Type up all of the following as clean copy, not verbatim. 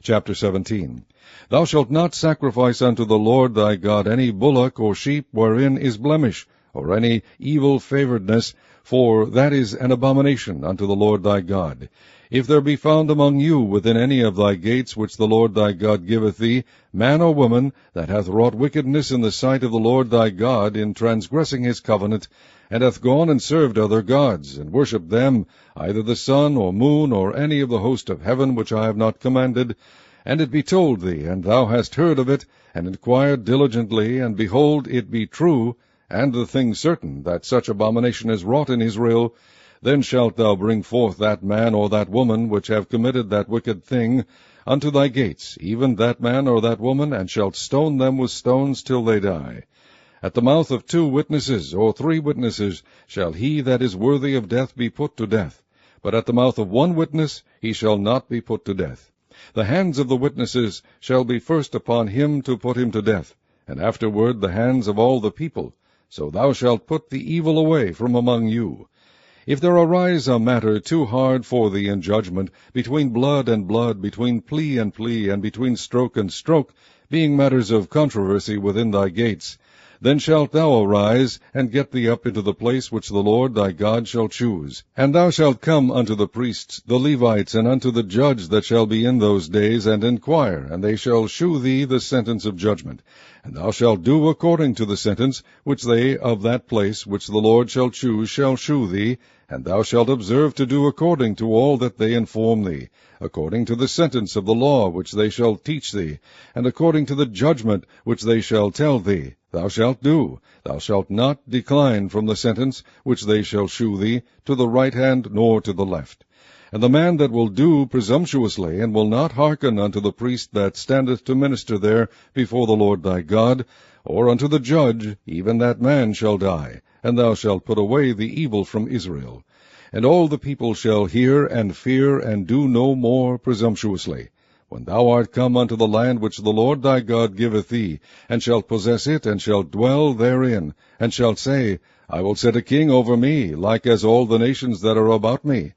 Chapter 17. Thou shalt not sacrifice unto the Lord thy God any bullock or sheep wherein is blemish, or any evil favouredness, for that is an abomination unto the Lord thy God. If there be found among you within any of thy gates which the Lord thy God giveth thee, man or woman, that hath wrought wickedness in the sight of the Lord thy God in transgressing his covenant, and hath gone and served other gods, and worshipped them, either the sun or moon, or any of the host of heaven which I have not commanded, and it be told thee, and thou hast heard of it, and inquired diligently, and behold, it be true, and the thing certain, that such abomination is wrought in Israel, then shalt thou bring forth that man or that woman which have committed that wicked thing unto thy gates, even that man or that woman, and shalt stone them with stones till they die. At the mouth of 2 witnesses or 3 witnesses shall he that is worthy of death be put to death, but at the mouth of 1 witness he shall not be put to death. The hands of the witnesses shall be first upon him to put him to death, and afterward the hands of all the people. So thou shalt put the evil away from among you. If there arise a matter too hard for thee in judgment, between blood and blood, between plea, and between stroke and stroke, being matters of controversy within thy gates, then shalt thou arise, and get thee up into the place which the Lord thy God shall choose. And thou shalt come unto the priests, the Levites, and unto the judge that shall be in those days, and inquire, and they shall shew thee the sentence of judgment. And thou shalt do according to the sentence which they of that place which the Lord shall choose shall shew thee, and thou shalt observe to do according to all that they inform thee, according to the sentence of the law which they shall teach thee, and according to the judgment which they shall tell thee. Thou shalt do. Thou shalt not decline from the sentence which they shall shew thee, to the right hand nor to the left. And the man that will do presumptuously, and will not hearken unto the priest that standeth to minister there before the Lord thy God, or unto the judge, even that man shall die, and thou shalt put away the evil from Israel. And all the people shall hear and fear, and do no more presumptuously. When thou art come unto the land which the Lord thy God giveth thee, and shalt possess it, and shalt dwell therein, and shalt say, I will set a king over me, like as all the nations that are about me.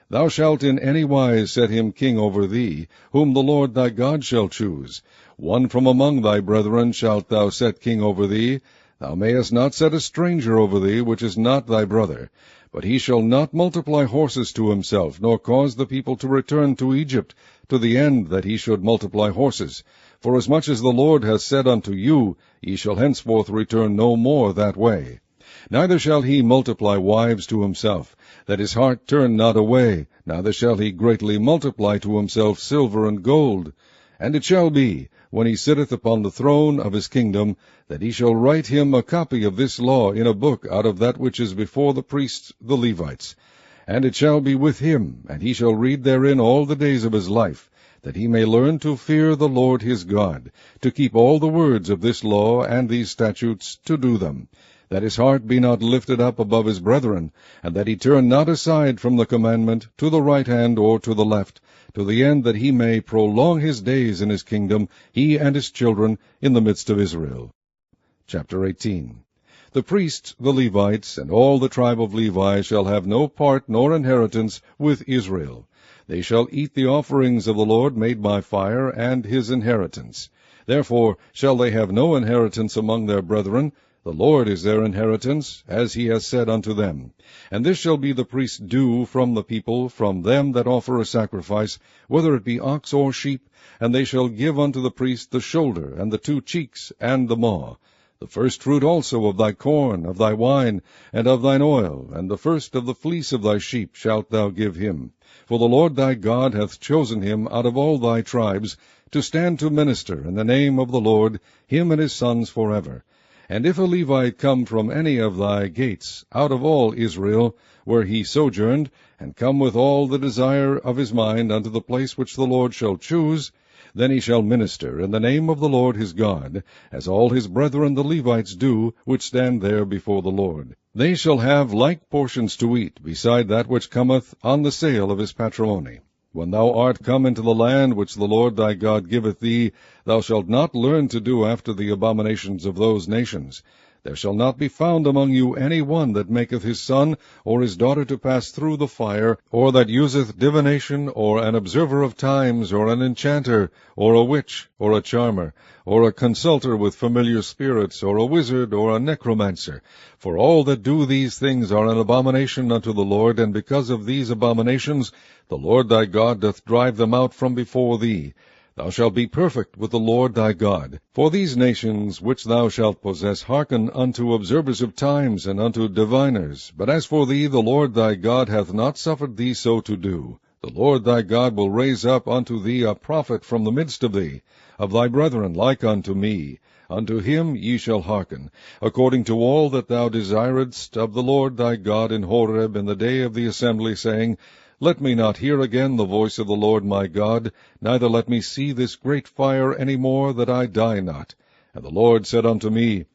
Thou shalt in any wise set him king over thee, whom the Lord thy God shall choose. One from among thy brethren shalt thou set king over thee. Thou mayest not set a stranger over thee, which is not thy brother. But he shall not multiply horses to himself, nor cause the people to return to Egypt, to the end that he should multiply horses. Forasmuch as the Lord hath said unto you, Ye shall henceforth return no more that way. Neither shall he multiply wives to himself, that his heart turn not away, neither shall he greatly multiply to himself silver and gold. And it shall be, when he sitteth upon the throne of his kingdom, that he shall write him a copy of this law in a book out of that which is before the priests the Levites. And it shall be with him, and he shall read therein all the days of his life, that he may learn to fear the Lord his God, to keep all the words of this law and these statutes, to do them, that his heart be not lifted up above his brethren, and that he turn not aside from the commandment to the right hand or to the left, to the end that he may prolong his days in his kingdom, he and his children, in the midst of Israel. Chapter 18. The priests, the Levites, and all the tribe of Levi shall have no part nor inheritance with Israel. They shall eat the offerings of the Lord made by fire, and his inheritance. Therefore shall they have no inheritance among their brethren. The Lord is their inheritance, as he has said unto them. And this shall be the priest's due from the people, from them that offer a sacrifice, whether it be ox or sheep, and they shall give unto the priest the shoulder, and the 2 cheeks, and the maw. The first fruit also of thy corn, of thy wine, and of thine oil, and the first of the fleece of thy sheep shalt thou give him. For the Lord thy God hath chosen him out of all thy tribes, to stand to minister in the name of the Lord, him and his sons forever. And if a Levite come from any of thy gates, out of all Israel, where he sojourned, and come with all the desire of his mind unto the place which the Lord shall choose, then he shall minister in the name of the Lord his God, as all his brethren the Levites do, which stand there before the Lord. They shall have like portions to eat, beside that which cometh on the sale of his patrimony. When thou art come into the land which the Lord thy God giveth thee, thou shalt not learn to do after the abominations of those nations. There shall not be found among you any one that maketh his son or his daughter to pass through the fire, or that useth divination, or an observer of times, or an enchanter, or a witch, or a charmer, or a consulter with familiar spirits, or a wizard, or a necromancer. For all that do these things are an abomination unto the Lord, and because of these abominations the Lord thy God doth drive them out from before thee. Thou shalt be perfect with the Lord thy God. For these nations which thou shalt possess hearken unto observers of times, and unto diviners. But as for thee, the Lord thy God hath not suffered thee so to do. The Lord thy God will raise up unto thee a prophet from the midst of thee, of thy brethren like unto me. Unto him ye shall hearken, according to all that thou desiredst of the Lord thy God in Horeb in the day of the assembly, saying, Let me not hear again the voice of the Lord my God, neither let me see this great fire any more, that I die not. And the Lord said unto me,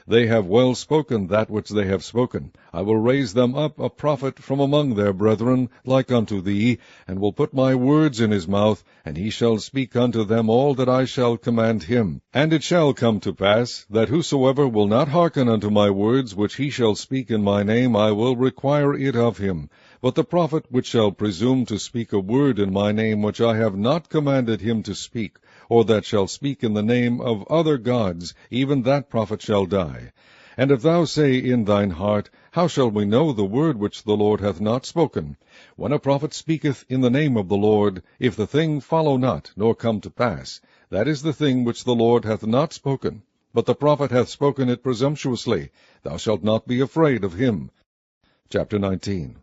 They have well spoken that which they have spoken. I will raise them up a prophet from among their brethren, like unto thee, and will put my words in his mouth, and he shall speak unto them all that I shall command him. And it shall come to pass, that whosoever will not hearken unto my words, which he shall speak in my name, I will require it of him. But the prophet which shall presume to speak a word in my name which I have not commanded him to speak, or that shall speak in the name of other gods, even that prophet shall die. And if thou say in thine heart, How shall we know the word which the Lord hath not spoken? When a prophet speaketh in the name of the Lord, if the thing follow not, nor come to pass, that is the thing which the Lord hath not spoken. But the prophet hath spoken it presumptuously. Thou shalt not be afraid of him. Chapter 19.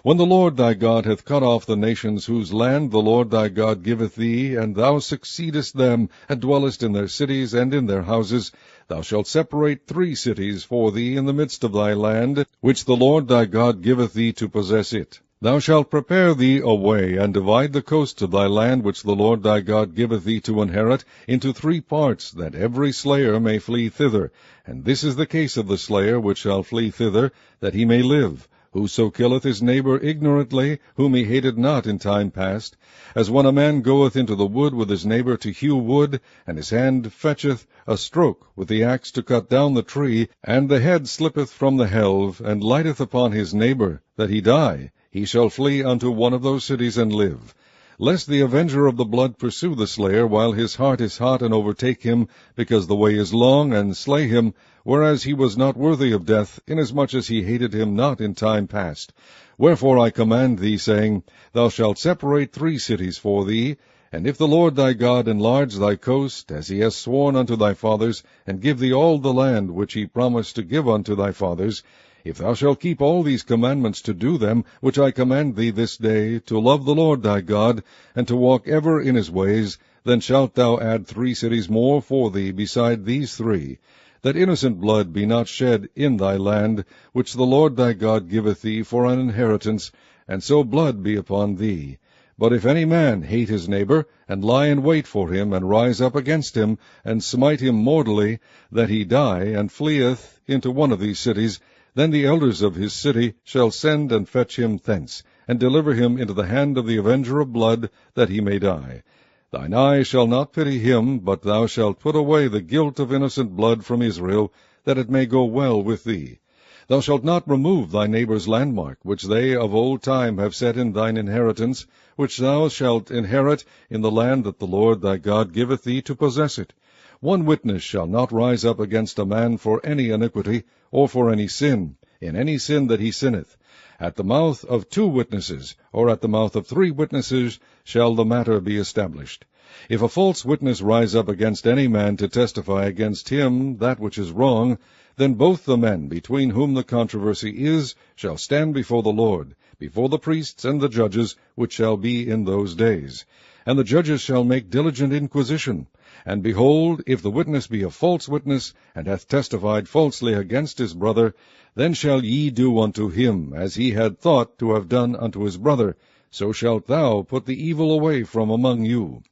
When the Lord thy God hath cut off the nations whose land the Lord thy God giveth thee, and thou succeedest them, and dwellest in their cities and in their houses, thou shalt separate 3 cities for thee in the midst of thy land, which the Lord thy God giveth thee to possess it. Thou shalt prepare thee a way, and divide the coasts of thy land, which the Lord thy God giveth thee to inherit, into 3 parts, that every slayer may flee thither. And this is the case of the slayer which shall flee thither, that he may live. Whoso killeth his neighbor ignorantly, whom he hated not in time past, as when a man goeth into the wood with his neighbor to hew wood, and his hand fetcheth a stroke with the axe to cut down the tree, and the head slippeth from the helve, and lighteth upon his neighbor, that he die, he shall flee unto one of those cities and live. Lest the avenger of the blood pursue the slayer while his heart is hot, and overtake him, because the way is long, and slay him, whereas he was not worthy of death, inasmuch as he hated him not in time past. Wherefore I command thee, saying, Thou shalt separate 3 cities for thee, and if the Lord thy God enlarge thy coast, as he hath sworn unto thy fathers, and give thee all the land which he promised to give unto thy fathers, if thou shalt keep all these commandments to do them, which I command thee this day, to love the Lord thy God, and to walk ever in his ways, then shalt thou add 3 cities more for thee beside these 3, that innocent blood be not shed in thy land, which the Lord thy God giveth thee for an inheritance, and so blood be upon thee. But if any man hate his neighbor, and lie in wait for him, and rise up against him, and smite him mortally, that he die, and fleeth into one of these cities, then the elders of his city shall send and fetch him thence, and deliver him into the hand of the avenger of blood, that he may die. Thine eye shall not pity him, but thou shalt put away the guilt of innocent blood from Israel, that it may go well with thee. Thou shalt not remove thy neighbor's landmark, which they of old time have set in thine inheritance, which thou shalt inherit in the land that the Lord thy God giveth thee to possess it. 1 witness shall not rise up against a man for any iniquity, or for any sin, in any sin that he sinneth. At the mouth of 2 witnesses, or at the mouth of 3 witnesses, shall the matter be established. If a false witness rise up against any man to testify against him that which is wrong, then both the men between whom the controversy is shall stand before the Lord, before the priests and the judges, which shall be in those days. And the judges shall make diligent inquisition. And behold, if the witness be a false witness, and hath testified falsely against his brother, then shall ye do unto him as he had thought to have done unto his brother, so shalt thou put the evil away from among you.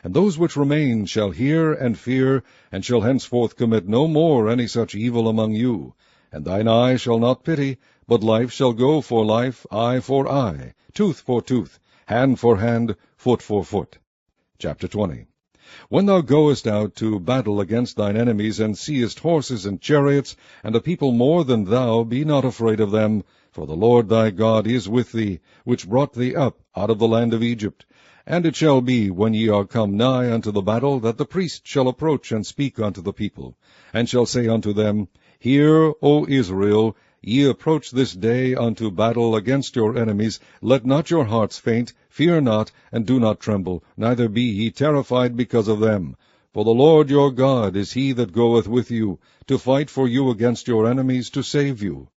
And those which remain shall hear and fear, and shall henceforth commit no more any such evil among you. And thine eye shall not pity, but life shall go for life, eye for eye, tooth for tooth, hand for hand, foot for foot. Chapter 20. When thou goest out to battle against thine enemies, and seest horses and chariots, and a people more than thou, be not afraid of them, for the Lord thy God is with thee, which brought thee up out of the land of Egypt. And it shall be, when ye are come nigh unto the battle, that the priest shall approach and speak unto the people, and shall say unto them, Hear, O Israel, ye approach this day unto battle against your enemies. Let not your hearts faint, fear not, and do not tremble, neither be ye terrified because of them. For the Lord your God is he that goeth with you, to fight for you against your enemies, to save you.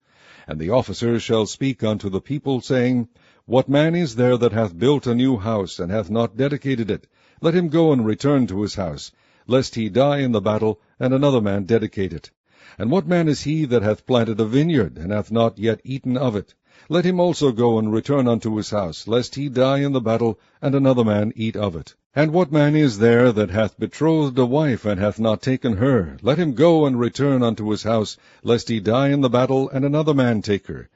And the officers shall speak unto the people, saying, What man is there that hath built a new house, and hath not dedicated it? Let him go and return to his house, lest he die in the battle, and another man dedicate it. And what man is he that hath planted a vineyard, and hath not yet eaten of it? Let him also go and return unto his house, lest he die in the battle, and another man eat of it. And what man is there that hath betrothed a wife, and hath not taken her? Let him go and return unto his house, lest he die in the battle, and another man take her.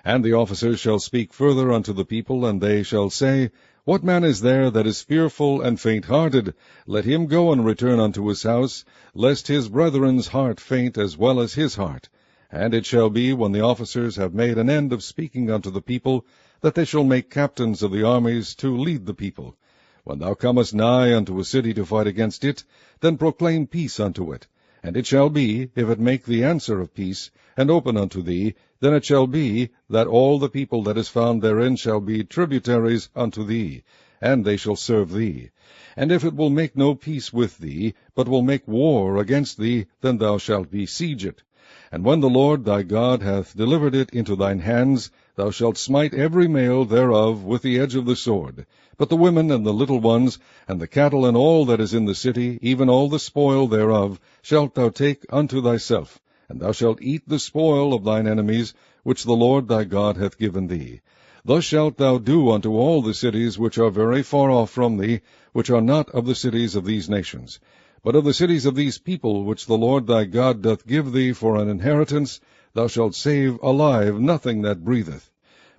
And the officers shall speak further unto the people, and they shall say, What man is there that is fearful and faint-hearted? Let him go and return unto his house, lest his brethren's heart faint as well as his heart. And it shall be, when the officers have made an end of speaking unto the people, that they shall make captains of the armies to lead the people. When thou comest nigh unto a city to fight against it, then proclaim peace unto it. And it shall be, if it make the answer of peace, and open unto thee, then it shall be, that all the people that is found therein shall be tributaries unto thee, and they shall serve thee. And if it will make no peace with thee, but will make war against thee, then thou shalt besiege it. And when the Lord thy God hath delivered it into thine hands, thou shalt smite every male thereof with the edge of the sword. But the women and the little ones, and the cattle and all that is in the city, even all the spoil thereof, shalt thou take unto thyself. And thou shalt eat the spoil of thine enemies, which the Lord thy God hath given thee. Thus shalt thou do unto all the cities which are very far off from thee, which are not of the cities of these nations. But of the cities of these people, which the Lord thy God doth give thee for an inheritance, thou shalt save alive nothing that breatheth.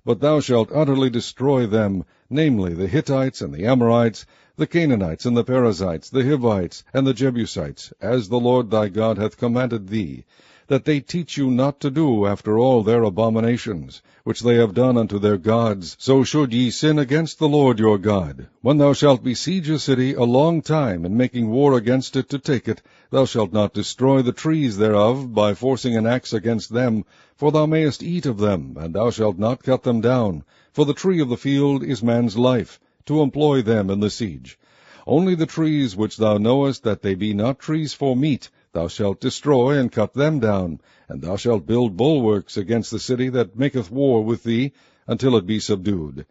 But thou shalt utterly destroy them, namely the Hittites and the Amorites, the Canaanites and the Perizzites, the Hivites and the Jebusites, as the Lord thy God hath commanded thee, that they teach you not to do after all their abominations, which they have done unto their gods. So should ye sin against the Lord your God. When thou shalt besiege a city a long time, in making war against it to take it, thou shalt not destroy the trees thereof by forcing an axe against them, for thou mayest eat of them, and thou shalt not cut them down. For the tree of the field is man's life, to employ them in the siege. Only the trees which thou knowest that they be not trees for meat, thou shalt destroy and cut them down, and thou shalt build bulwarks against the city that maketh war with thee, until it be subdued.